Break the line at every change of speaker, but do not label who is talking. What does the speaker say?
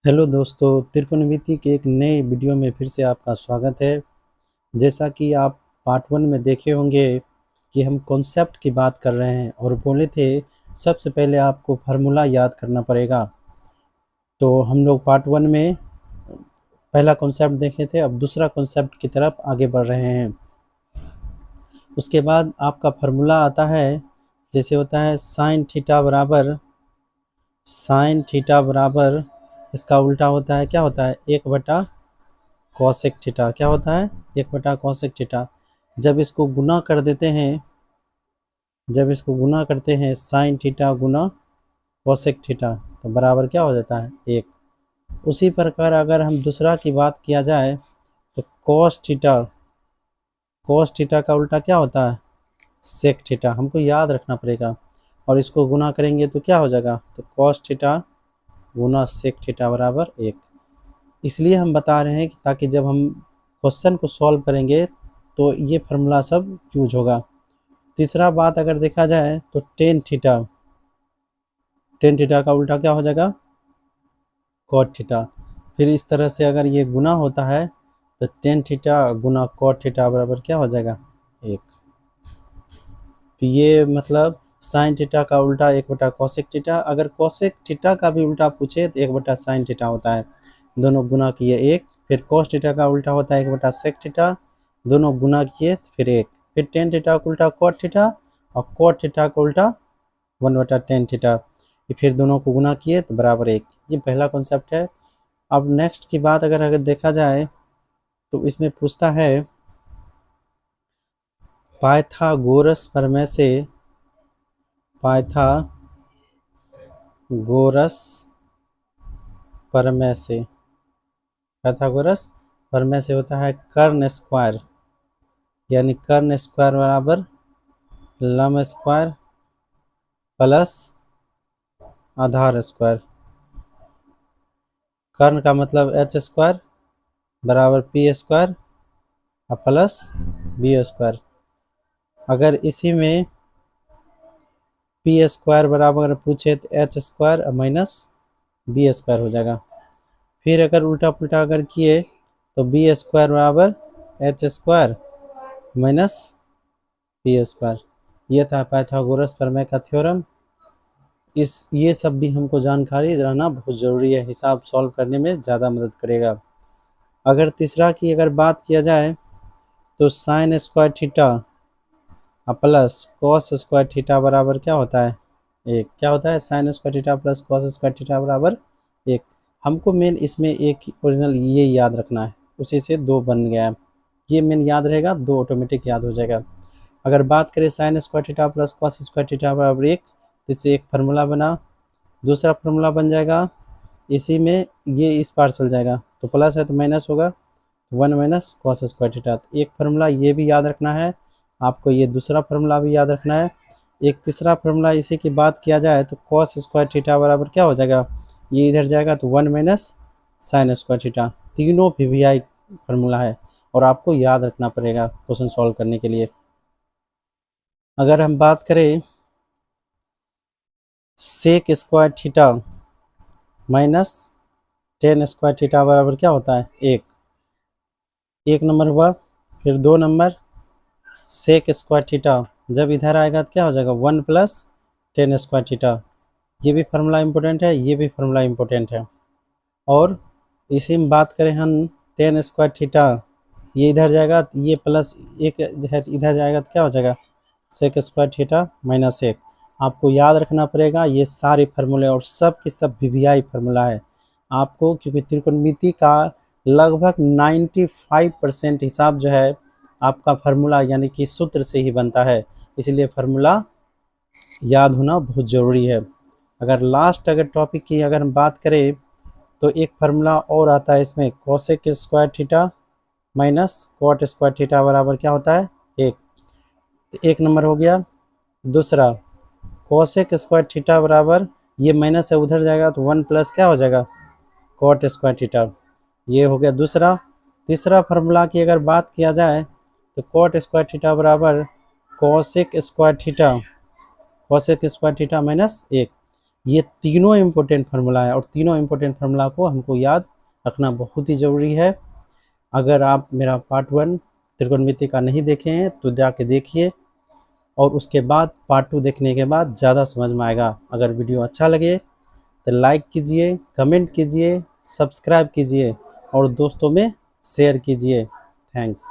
Hello दोस्तों, त्रिकोणमिति के एक नए वीडियो में फिर से आपका स्वागत है। जैसा कि आप पार्ट 1 में देखे होंगे कि हम कॉन्सेप्ट की बात कर रहे हैं और बोले थे सबसे पहले आपको फार्मूला याद करना पड़ेगा। तो हम लोग पार्ट 1 में पहला कॉन्सेप्ट देखे थे, अब दूसरा कॉन्सेप्ट की तरफ आगे बढ़ रहे हैं। उसके बाद आपका फार्मूला आता है, जैसे होता है साइन थीटा बराबर इसका उल्टा होता है, क्या होता है, 1/cosec थीटा। क्या होता है, 1/cosec थीटा। जब इसको गुना कर देते हैं जब इसको गुना करते हैं साइन थीटा गुना cosec थीटा, तो बराबर क्या हो जाता है, 1। उसी प्रकार अगर हम दूसरा की बात किया जाए तो cos थीटा का उल्टा क्या होता है, sec थीटा। हमको याद रखना पड़ेगा। और इसको गुना करेंगे तो क्या हो जाएगा, तो cos थीटा गुना sec थीटा बराबर 1। इसलिए हम बता रहे हैं कि ताकि जब हम क्वेश्चन को सॉल्व करेंगे तो ये फार्मूला सब यूज होगा। तीसरा बात अगर देखा जाए तो टेन थीटा का उल्टा क्या हो जाएगा, कॉट थीटा। फिर इस तरह से अगर ये गुना होता है तो टेन थीटा गुना कॉट थीटा बराबर क्या हो जाएगा, 1। तो ये मतलब साइन थीटा का उल्टा 1/cosec थीटा। अगर cosec थीटा का भी उल्टा पूछे तो 1/sin थीटा होता है। दोनों गुना किए 1। फिर cos थीटा का उल्टा होता है 1/sec थीटा। दोनों गुना किए फिर 1। फिर टेन थीटा का उल्टा cot थीटा और cot थीटा का उल्टा 1/tan थीटा। फिर दोनों को गुना किए तो बराबर 1। ये पहला कॉन्सेप्ट है। अब नेक्स्ट की बात अगर देखा जाए तो इसमें पूछता है पाइथागोरस प्रमेय से पाइथागोरस प्रमेय से पाइथागोरस प्रमेय से होता है कर्ण स्क्वायर, यानी कर्ण स्क्वायर बराबर लंब स्क्वायर प्लस आधार स्क्वायर। कर्ण का मतलब एच स्क्वायर बराबर पी स्क्वायर और प्लस बी स्क्वायर। अगर इसी में पी स्क्वायर बराबर अगर पूछे तो H square minus B square हो जाएगा। फिर अगर उल्टा पुल्टा अगर किए तो बी स्क्वायर बराबर H square minus P square. ये था पाइथागोरस प्रमेय का थ्योरम। ये सब भी हमको जानकारी रहना बहुत ज़रूरी है, हिसाब सॉल्व करने में ज़्यादा मदद करेगा। अगर तीसरा की अगर बात किया जाए तो sine square theta plus cos square theta बराबर क्या होता है, 1। क्या होता है, sine square theta plus cos square theta बराबर 1। हमको मेन इसमें एक ओरिजिनल ये याद रखना है, उसी से 2 बन गया है। ये मेन याद रहेगा, 2 ऑटोमेटिक याद हो जाएगा। अगर बात करें sine square theta plus cos square theta बराबर 1, इससे एक फार्मूला बना। दूसरा फार्मूला बन जाएगा, इसी में ये इस पार चल जाएगा तो प्लस है तो माइनस होगा, 1 माइनस कॉस स्क्वायर थीटा। तो एक फार्मूला ये भी याद रखना है आपको, ये दूसरा फार्मूला भी याद रखना है। एक तीसरा फार्मूला इसी की बात किया जाए तो कॉस स्क्वायर थीटा बराबर क्या हो जाएगा, ये इधर जाएगा तो 1 माइनस साइन स्क्वायर थीटा। तीनों वीवीआई फार्मूला है और आपको याद रखना पड़ेगा क्वेश्चन सॉल्व करने के लिए। अगर हम बात करें sec square theta minus tan square theta बराबर क्या होता है, 1। एक नंबर हुआ। फिर 2 नंबर सेक स्क्वायर थीटा जब इधर आएगा तो क्या हो जाएगा, 1 प्लस टेन स्क्वायर थीटा। ये भी फार्मूला इंपॉर्टेंट है, ये भी फार्मूला इंपॉर्टेंट है। और इसी में बात करें हम टेन स्क्वायर थीटा, ये इधर जाएगा तो ये प्लस 1 है तो इधर जाएगा तो क्या हो जाएगा, सेक स्क्वायर थीटा माइनस 1। आपको याद रखना पड़ेगा ये सारे फार्मूले और सब के सब वीवीआई फार्मूला है आपको, क्योंकि त्रिकोणमिति का लगभग 95% हिसाब जो है आपका फार्मूला यानी कि सूत्र से ही बनता है। इसलिए फार्मूला याद होना बहुत ज़रूरी है। अगर लास्ट अगर टॉपिक की अगर हम बात करें तो एक फार्मूला और आता है इसमें, cosec square theta minus cot square theta बराबर क्या होता है, 1। तो एक नंबर हो गया। दूसरा कोसेक स्क्वायर थीटा बराबर, ये माइनस है उधर जाएगा तो 1 प्लस क्या हो जाएगा, कॉट स्क्वायर थीटा। ये हो गया दूसरा। तीसरा फार्मूला की अगर बात किया जाए तो कॉट स्क्वायर थीटा बराबर कोसेक स्क्वायर थीटा माइनस 1। ये तीनों इम्पोर्टेंट फार्मूला है और तीनों इम्पोर्टेंट फार्मूला को हमको याद रखना बहुत ही ज़रूरी है। अगर आप मेरा पार्ट 1 त्रिकोणमिति का नहीं देखे हैं तो जाके देखिए, और उसके बाद पार्ट 2 देखने के बाद ज़्यादा समझ में आएगा। अगर वीडियो अच्छा लगे तो लाइक कीजिए, कमेंट कीजिए, सब्सक्राइब कीजिए और दोस्तों में शेयर कीजिए। थैंक्स।